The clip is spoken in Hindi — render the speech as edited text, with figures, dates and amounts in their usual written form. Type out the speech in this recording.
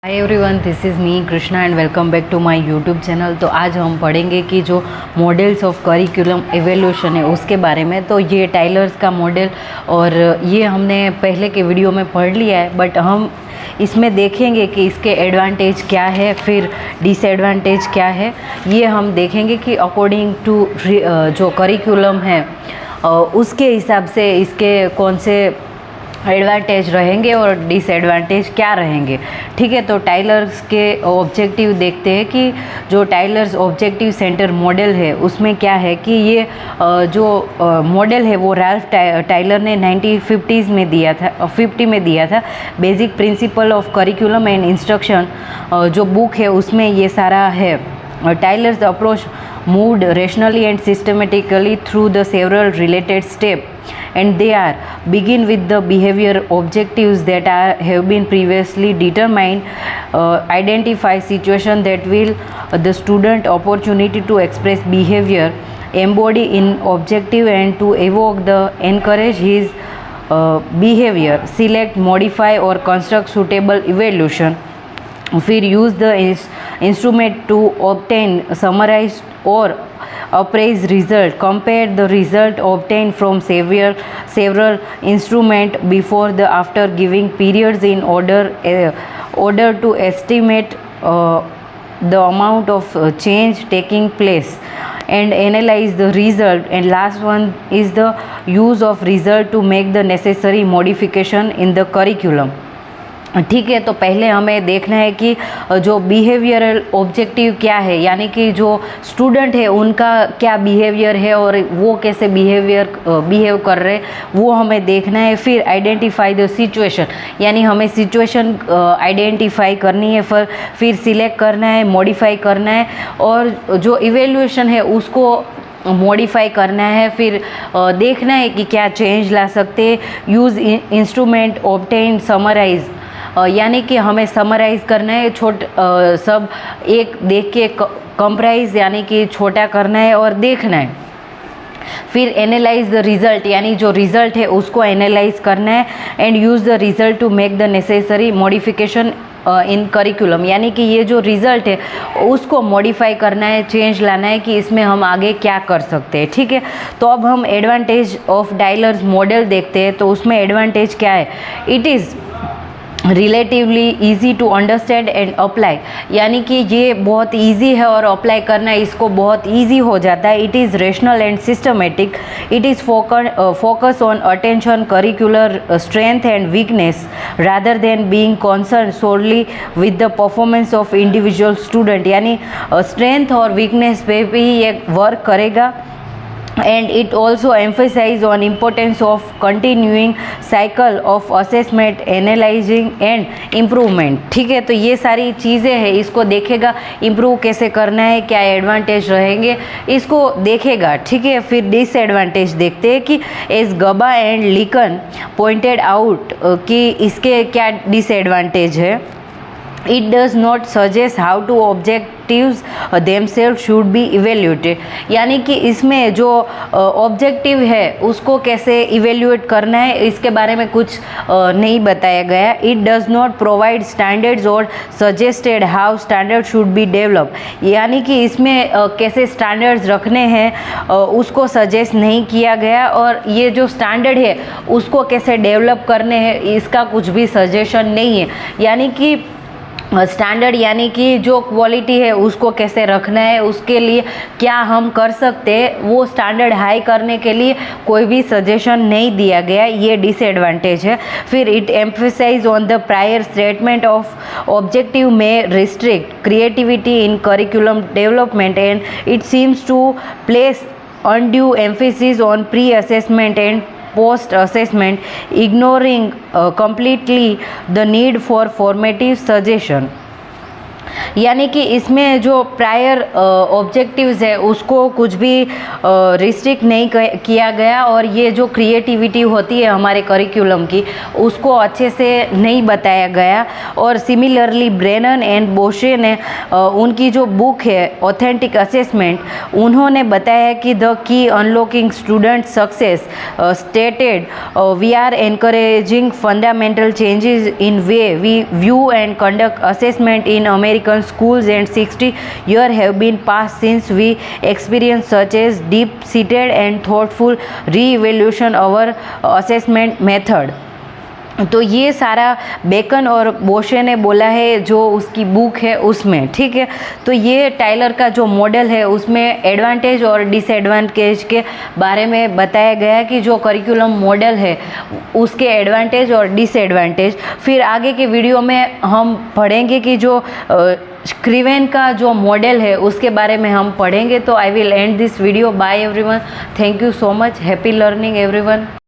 Hi everyone, this is me Krishna and welcome back to my YouTube channel. तो आज हम पढ़ेंगे कि जो मॉडल्स ऑफ करिकुलम एवोल्यूशन है उसके बारे में। तो ये टाइलर्स का मॉडल और ये हमने पहले के वीडियो में पढ़ लिया है, बट हम इसमें देखेंगे कि इसके एडवांटेज क्या है, फिर डिसएडवांटेज क्या है। ये हम देखेंगे कि अकॉर्डिंग टू जो करिकुलम है उसके हिसाब से इसके कौन से एडवांटेज रहेंगे और डिसएडवांटेज क्या रहेंगे। ठीक है, तो टाइलर्स के ऑब्जेक्टिव देखते हैं कि जो टाइलर्स ऑब्जेक्टिव सेंटर मॉडल है उसमें क्या है कि ये जो मॉडल है वो राल्फ टाइलर ने 1950 में दिया था, 50 में दिया था। Basic principle of curriculum and instruction जो बुक है उसमें ये सारा है। Tyler's approach moved rationally and systematically through the several related steps, and they are begin with the behavior objectives that have been previously determined, identify situation that will the student opportunity to express behavior, embody in objective and to evoke the encourage his behavior, select, modify or construct suitable evolution, फिर use the instrument to obtain summarise और appraise result, compare the result obtained from several instrument before the after giving periods in order to estimate the amount of change taking place and analyze the result, and last one is the use of result to make the necessary modification in the curriculum। ठीक है, तो पहले हमें देखना है कि जो बिहेवियरल ऑब्जेक्टिव क्या है, यानी कि जो स्टूडेंट है उनका क्या बिहेवियर है और वो कैसे बिहेव कर रहे हैं वो हमें देखना है। फिर आइडेंटिफाई द सिचुएशन, यानी हमें सिचुएशन आइडेंटिफाई करनी है, फिर सिलेक्ट करना है, मॉडिफाई करना है और जो इवेल्यूएशन है उसको मॉडिफाई करना है। फिर देखना है कि क्या चेंज ला सकते हैं। यूज़ इंस्ट्रूमेंट ऑब्टेन समराइज, यानी कि हमें समराइज़ करना है, सब एक देख के कंप्राइज यानी कि छोटा करना है और देखना है। फिर एनालाइज द रिज़ल्ट, यानी जो रिज़ल्ट है उसको एनालाइज करना है and use the result to make the necessary modification in curriculum, यानी कि ये जो रिज़ल्ट है उसको मॉडिफाई करना है, चेंज लाना है कि इसमें हम आगे क्या कर सकते हैं। ठीक है, तो अब हम एडवांटेज ऑफ टाइलर्स मॉडल देखते हैं। तो उसमें एडवांटेज क्या है? It is relatively easy to understand and apply, यानी कि ये बहुत ईजी है और अप्लाई करना इसको बहुत ईजी हो जाता है। It is rational and systematic, it is focus on attention curricular strength and weakness rather than being concern solely with the performance of individual student, यानी स्ट्रेंथ और वीकनेस पे भी ये वर्क करेगा। And it also emphasizes on importance of continuing cycle of assessment, analyzing and improvement। ठीक है, तो ये सारी चीज़ें हैं, इसको देखेगा इम्प्रूव कैसे करना है, क्या एडवांटेज रहेंगे इसको देखेगा। ठीक है, फिर डिसएडवांटेज देखते हैं कि एज गबा एंड लिकन पॉइंटेड आउट कि इसके क्या डिसएडवांटेज है। It does not suggest how to objectives themselves should be evaluated, यानी कि इसमें जो ऑब्जेक्टिव है उसको कैसे इवेल्यूएट करना है इसके बारे में कुछ नहीं बताया गया। It does not provide standards or suggested how standards should be developed, यानी कि इसमें कैसे स्टैंडर्ड्स रखने हैं उसको सजेस्ट नहीं किया गया और ये जो स्टैंडर्ड है उसको कैसे डेवलप करने हैं इसका कुछ भी सजेशन नहीं है। यानी कि स्टैंडर्ड यानी कि जो क्वालिटी है उसको कैसे रखना है, उसके लिए क्या हम कर सकते हैं, वो स्टैंडर्ड हाई करने के लिए कोई भी सजेशन नहीं दिया गया, ये डिसएडवांटेज है। फिर it emphasise on the prior statement of objective may restrict creativity in curriculum development and it seems to place undue emphasis on pre assessment and post assessment, ignoring completely the need for formative suggestion। यानी कि इसमें जो प्रायर ऑब्जेक्टिव्स है उसको कुछ भी रिस्ट्रिक्ट नहीं किया गया, और ये जो क्रिएटिविटी होती है हमारे करिकुलम की उसको अच्छे से नहीं बताया गया। और सिमिलरली ब्रेनन एंड बोशे ने उनकी जो बुक है ऑथेंटिक असेसमेंट, उन्होंने बताया कि the key unlocking student success stated we are encouraging fundamental changes in way we view and conduct assessment in American schools, and 60 years have been passed since we experienced such as deep-seated and thoughtful re-evaluation our assessment method। तो ये सारा बेकन और बोशे ने बोला है जो उसकी बुक है उसमें, ठीक है। तो ये टाइलर का जो मॉडल है उसमें एडवांटेज और डिसएडवांटेज के बारे में बताया गया है कि जो करिकुलम मॉडल है उसके एडवांटेज और डिसएडवांटेज। फिर आगे के वीडियो में हम पढ़ेंगे कि जो स्क्रीवेन का जो मॉडल है उसके बारे में हम पढ़ेंगे। तो I will end this video. Bye everyone, thank you so much, happy learning everyone.